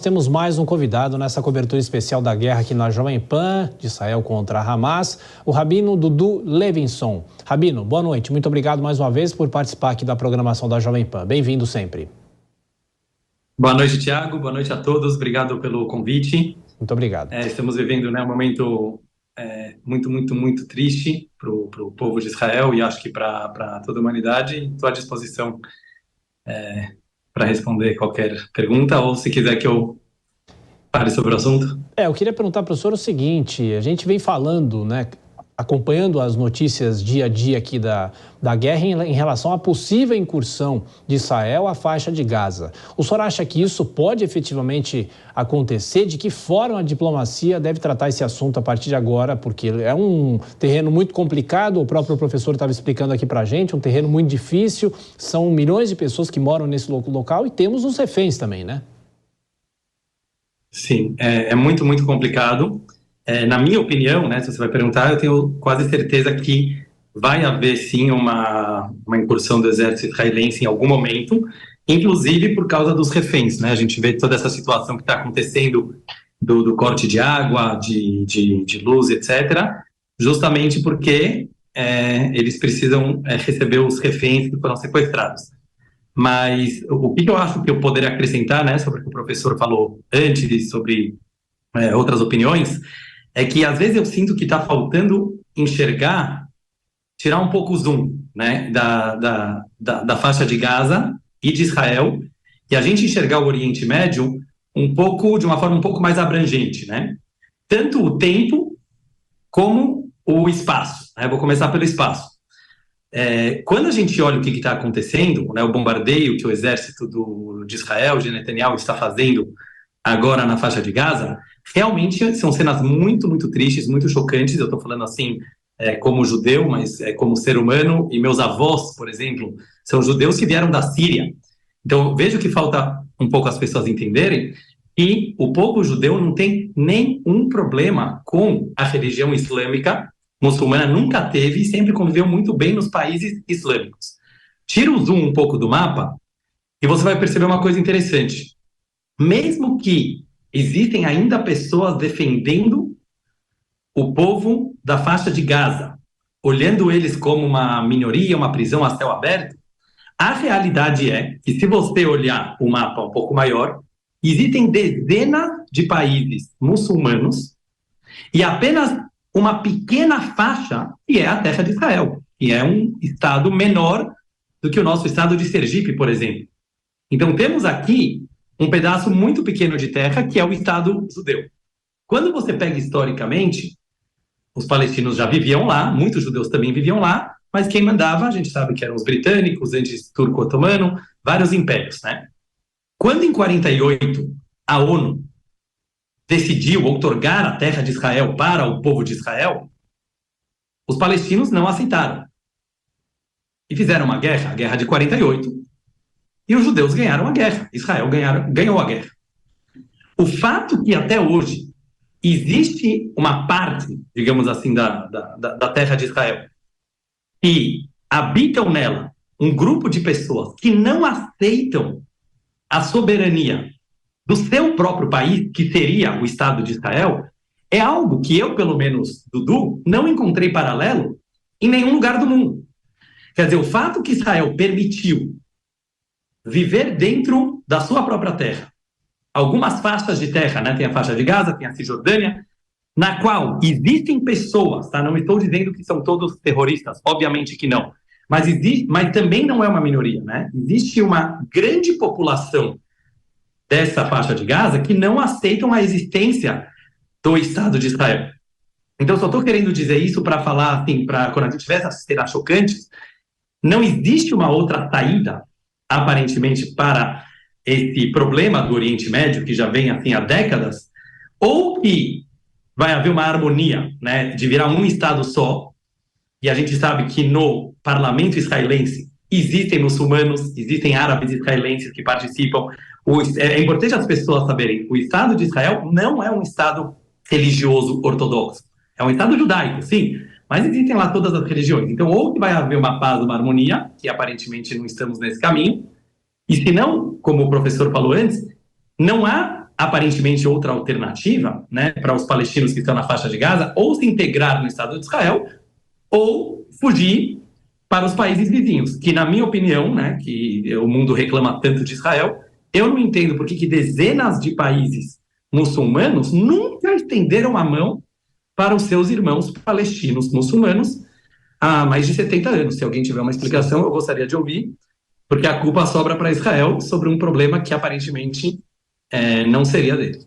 Temos mais um convidado nessa cobertura especial da guerra aqui na Jovem Pan, de Israel contra Hamas, o Rabino Dudu Levinson. Rabino, boa noite. Muito obrigado mais uma vez por participar aqui da programação da Jovem Pan. Bem-vindo sempre. Boa noite, Thiago. Boa noite a todos. Obrigado pelo convite. Muito obrigado. Estamos vivendo um momento muito triste para o povo de Israel e acho que para toda a humanidade. Estou à disposição para responder qualquer pergunta ou se quiser que eu fale sobre o assunto. Eu queria perguntar para o senhor o seguinte, a gente vem falando, acompanhando as notícias dia a dia aqui da guerra em relação à possível incursão de Israel à faixa de Gaza. O senhor acha que isso pode efetivamente acontecer? De que forma a diplomacia deve tratar esse assunto a partir de agora? Porque é um terreno muito complicado, o próprio professor estava explicando aqui para a gente, um terreno muito difícil, são milhões de pessoas que moram nesse local e temos os reféns também, né? Sim, é muito complicado. Na minha opinião, se você vai perguntar, eu tenho quase certeza que vai haver sim uma incursão do exército israelense em algum momento, inclusive por causa dos reféns, A gente vê toda essa situação que está acontecendo do corte de água, de luz, etc., justamente porque eles precisam receber os reféns que foram sequestrados. Mas o que eu acho que eu poderia acrescentar, sobre o que o professor falou antes, sobre outras opiniões, é que às vezes eu sinto que está faltando enxergar, tirar um pouco o zoom, da faixa de Gaza e de Israel, e a gente enxergar o Oriente Médio de uma forma um pouco mais abrangente, Tanto o tempo como o espaço. Vou começar pelo espaço. Quando a gente olha o que está acontecendo, o bombardeio que o exército de Israel, de Netanyahu, está fazendo agora na faixa de Gaza, realmente são cenas muito tristes, muito chocantes. Eu estou falando assim como judeu, mas como ser humano, e meus avós, por exemplo, são judeus que vieram da Síria. Então, vejo que falta um pouco as pessoas entenderem que o povo judeu não tem nenhum problema com a religião islâmica. Muçulmana nunca teve e sempre conviveu muito bem nos países islâmicos. Tira o zoom um pouco do mapa e você vai perceber uma coisa interessante. Mesmo que existem ainda pessoas defendendo o povo da faixa de Gaza, olhando eles como uma minoria, uma prisão a céu aberto, a realidade é que, se você olhar o mapa um pouco maior, existem dezenas de países muçulmanos e apenas uma pequena faixa que é a terra de Israel, que é um estado menor do que o nosso estado de Sergipe, por exemplo. Então, temos aqui um pedaço muito pequeno de terra, que é o Estado judeu. Quando você pega historicamente, os palestinos já viviam lá, muitos judeus também viviam lá, mas quem mandava, a gente sabe que eram os britânicos, antes turco-otomano, vários impérios, Quando, em 48, a ONU decidiu outorgar a terra de Israel para o povo de Israel, os palestinos não aceitaram. E fizeram uma guerra, a Guerra de 48, e os judeus ganharam a guerra. Israel ganhou a guerra. O fato que até hoje existe uma parte, digamos assim, da terra de Israel, e habitam nela um grupo de pessoas que não aceitam a soberania do seu próprio país, que seria o Estado de Israel, é algo que eu, pelo menos, Dudu, não encontrei paralelo em nenhum lugar do mundo. Quer dizer, o fato que Israel permitiu viver dentro da sua própria terra algumas faixas de terra, tem a faixa de Gaza, tem a Cisjordânia, na qual existem pessoas, não estou dizendo que são todos terroristas, obviamente que não, mas também não é uma minoria, Existe uma grande população dessa faixa de Gaza que não aceitam a existência do Estado de Israel. Então, só estou querendo dizer isso para falar, assim, quando a gente tiver essas cenas chocantes, não existe uma outra saída, aparentemente, para esse problema do Oriente Médio, que já vem assim há décadas, ou que vai haver uma harmonia, de virar um Estado só, e a gente sabe que no parlamento israelense existem muçulmanos, existem árabes israelenses que participam. É importante as pessoas saberem, o Estado de Israel não é um Estado religioso ortodoxo, é um Estado judaico, sim, mas existem lá todas as religiões. Então, ou que vai haver uma paz, uma harmonia, que aparentemente não estamos nesse caminho, e se não, como o professor falou antes, não há aparentemente outra alternativa, né, para os palestinos que estão na faixa de Gaza, ou se integrar no Estado de Israel, ou fugir para os países vizinhos, que na minha opinião, né, que o mundo reclama tanto de Israel, eu não entendo por que dezenas de países muçulmanos nunca estenderam a mão para os seus irmãos palestinos muçulmanos há mais de 70 anos. Se alguém tiver uma explicação, eu gostaria de ouvir, porque a culpa sobra para Israel sobre um problema que aparentemente não seria dele.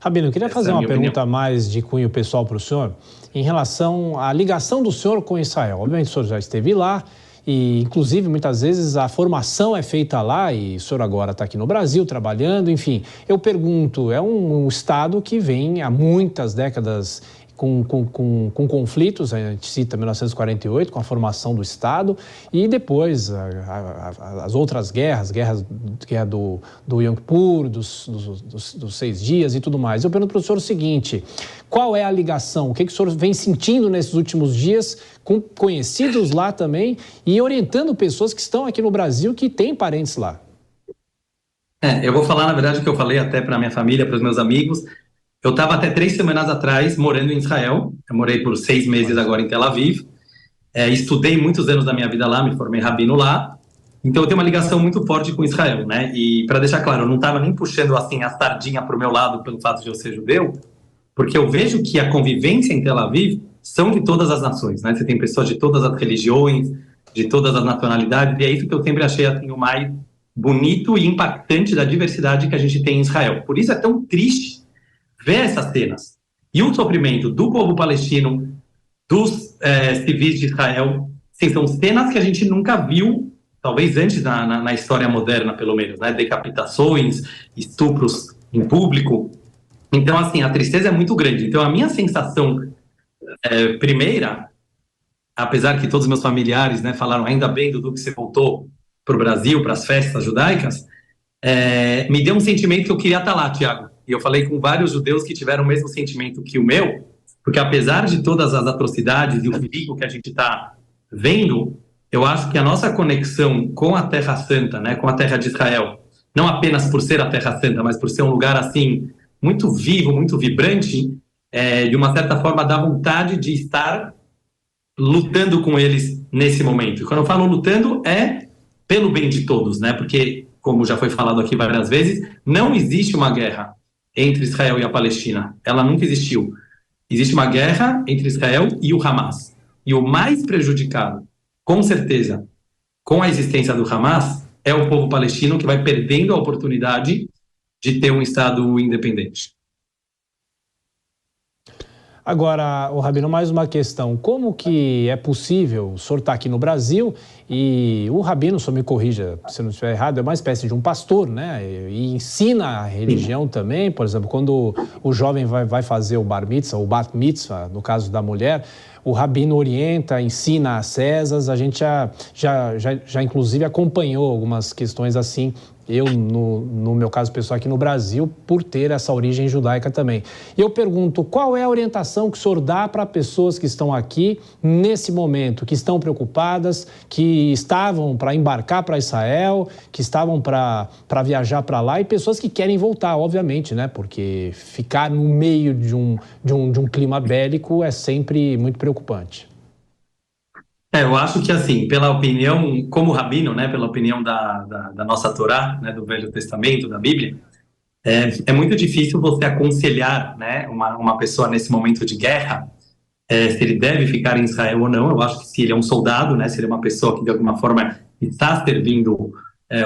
Rabino, eu queria fazer uma pergunta mais de cunho pessoal para o senhor, em relação à ligação do senhor com Israel. Obviamente o senhor já esteve lá e, inclusive, muitas vezes a formação é feita lá e o senhor agora está aqui no Brasil trabalhando, enfim. Eu pergunto, é um Estado que vem há muitas décadas com conflitos, a gente cita 1948, com a formação do Estado, e depois as outras guerra do Yom Kippur, dos 6 dias e tudo mais. Eu pergunto para o senhor o seguinte, qual é a ligação? O que o senhor vem sentindo nesses últimos dias, com conhecidos lá também, e orientando pessoas que estão aqui no Brasil, que têm parentes lá? Eu vou falar, na verdade, o que eu falei até para a minha família, para os meus amigos. Eu estava até 3 semanas atrás morando em Israel. Eu morei por 6 meses agora em Tel Aviv. Estudei muitos anos da minha vida lá, me formei rabino lá. Então eu tenho uma ligação muito forte com Israel, né? E para deixar claro, eu não estava nem puxando assim a sardinha para o meu lado pelo fato de eu ser judeu, porque eu vejo que a convivência em Tel Aviv são de todas as nações, né? Você tem pessoas de todas as religiões, de todas as nacionalidades, e é isso que eu sempre achei assim, o mais bonito e impactante da diversidade que a gente tem em Israel. Por isso é tão triste ver essas cenas. E o sofrimento do povo palestino, dos civis de Israel, sim, são cenas que a gente nunca viu, talvez antes na história moderna, pelo menos, né? Decapitações, estupros em público. Então, assim, a tristeza é muito grande. Então, a minha sensação primeira, apesar que todos os meus familiares, né, falaram ainda bem, Dudu, que você voltou para o Brasil, para as festas judaicas, me deu um sentimento que eu queria estar lá, Tiago. E eu falei com vários judeus que tiveram o mesmo sentimento que o meu, porque apesar de todas as atrocidades e o perigo que a gente está vendo, eu acho que a nossa conexão com a Terra Santa, né, com a Terra de Israel, não apenas por ser a Terra Santa, mas por ser um lugar assim muito vivo, muito vibrante, de uma certa forma dá vontade de estar lutando com eles nesse momento. E quando eu falo lutando, é pelo bem de todos, né? Porque, como já foi falado aqui várias vezes, não existe uma guerra entre Israel e a Palestina. Ela nunca existiu. Existe uma guerra entre Israel e o Hamas. E o mais prejudicado, com certeza, com a existência do Hamas, é o povo palestino, que vai perdendo a oportunidade de ter um Estado independente. Agora, Rabino, mais uma questão. Como que é possível, o senhor está aqui no Brasil e o Rabino, só me corrija se eu não estiver errado, é uma espécie de um pastor, né? E ensina a religião também, por exemplo, quando o jovem vai fazer o bar mitzvah, o bat mitzvah, no caso da mulher, o Rabino orienta, ensina as rezas, a gente já inclusive acompanhou algumas questões assim, eu, no meu caso pessoal aqui no Brasil, por ter essa origem judaica também. E eu pergunto, qual é a orientação que o senhor dá para pessoas que estão aqui nesse momento, que estão preocupadas, que estavam para embarcar para Israel, que estavam para viajar para lá, e pessoas que querem voltar, obviamente, né? Porque ficar no meio de um clima bélico é sempre muito preocupante. Eu acho que, assim, pela opinião, como rabino, né, pela opinião da nossa Torá, né, do Velho Testamento, da Bíblia, é muito difícil você aconselhar, né, uma pessoa nesse momento de guerra, se ele deve ficar em Israel ou não. Eu acho que se ele é um soldado, né, se ele é uma pessoa que de alguma forma está servindo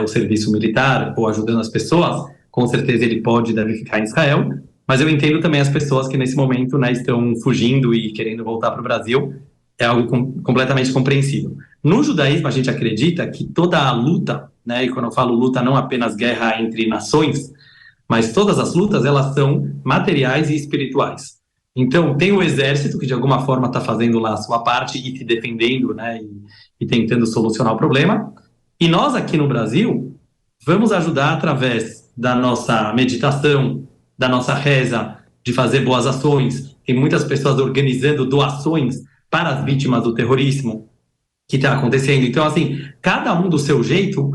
o serviço militar ou ajudando as pessoas, com certeza ele pode e deve ficar em Israel. Mas eu entendo também as pessoas que nesse momento, né, estão fugindo e querendo voltar para o Brasil. É algo completamente compreensível. No judaísmo, a gente acredita que toda a luta, né, e quando eu falo luta, não apenas guerra entre nações, mas todas as lutas, elas são materiais e espirituais. Então, tem o exército, que de alguma forma está fazendo lá a sua parte e se defendendo, né, e tentando solucionar o problema. E nós, aqui no Brasil, vamos ajudar através da nossa meditação, da nossa reza, de fazer boas ações. Tem muitas pessoas organizando doações para as vítimas do terrorismo que está acontecendo. Então, assim, cada um do seu jeito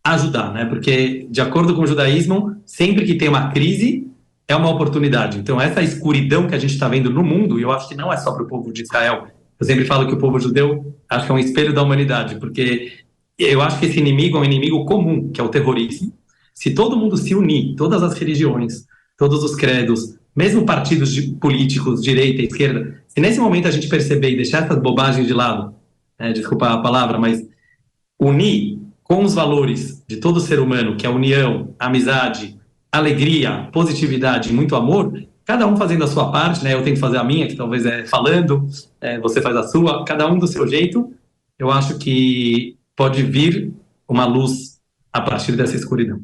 ajudar, né? Porque, de acordo com o judaísmo, sempre que tem uma crise, é uma oportunidade. Então, essa escuridão que a gente está vendo no mundo, e eu acho que não é só para o povo de Israel, eu sempre falo que o povo judeu acho que é um espelho da humanidade, porque eu acho que esse inimigo é um inimigo comum, que é o terrorismo. Se todo mundo se unir, todas as religiões, todos os credos, mesmo partidos políticos, direita e esquerda, se nesse momento a gente perceber e deixar essas bobagens de lado, desculpa a palavra, mas unir com os valores de todo ser humano, que é a união, a amizade, alegria, positividade e muito amor, cada um fazendo a sua parte, né? Eu tenho que fazer a minha, que talvez é falando, você faz a sua, cada um do seu jeito. Eu acho que pode vir uma luz a partir dessa escuridão.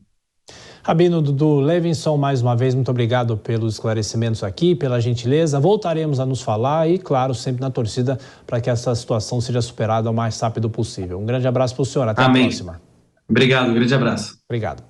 Rabino Dudu Levinson, mais uma vez, muito obrigado pelos esclarecimentos aqui, pela gentileza. Voltaremos a nos falar e, claro, sempre na torcida para que essa situação seja superada o mais rápido possível. Um grande abraço para o senhor. Até a próxima. Obrigado, um grande abraço. Obrigado.